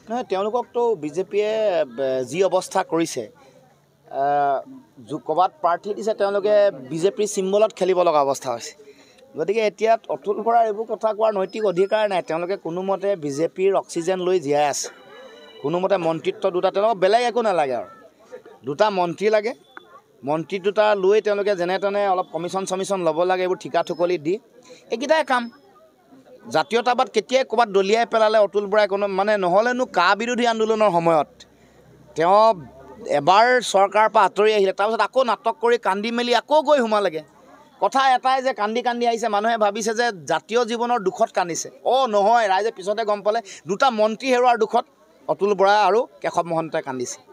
নহয় তেওঁলোককতো বিজেপিয়ে যি অৱস্থা কৰিছে ক'ৰবাত প্ৰাৰ্থী দিছে তেওঁলোকে বিজেপিৰ চিম্বলত খেলিব লগা অৱস্থা হৈছে গতিকে এতিয়া অতুল বৰাৰ এইবোৰ কথা কোৱাৰ নৈতিক অধিকাৰ নাই তেওঁলোকে কোনোমতে বিজেপিৰ অক্সিজেন লৈ জীয়াই আছে কোনোমতে মন্ত্ৰিত্ব দুটা তেওঁলোকক বেলেগ একো নালাগে আৰু দুটা মন্ত্ৰী লাগে মন্ত্ৰী দুটা লৈ তেওঁলোকে যেনে তেনে অলপ কমিশ্যন ল'ব লাগে এইবোৰ ঠিকা ঠুকলি দি এইকেইটাই কাম জাতীয়তাবাদ কেতিয়াই ক'ৰবাত দলিয়াই পেলালে অতুল বৰাই কোনো মানে নহ'লেনো কা বিৰোধী আন্দোলনৰ সময়ত তেওঁ এবাৰ চৰকাৰৰ পৰা আঁতৰি আহিলে তাৰপিছত আকৌ নাটক কৰি কান্দি মেলি আকৌ গৈ সোমালেগৈ কথা এটাই যে কান্দি আহিছে মানুহে ভাবিছে যে জাতীয় জীৱনৰ দুখত কান্দিছে নহয় ৰাইজে পিছতে গম পালে দুটা মন্ত্ৰী হেৰুৱাৰ দুখত অতুল বৰা আৰু কেশৱ মহন্তই কান্দিছে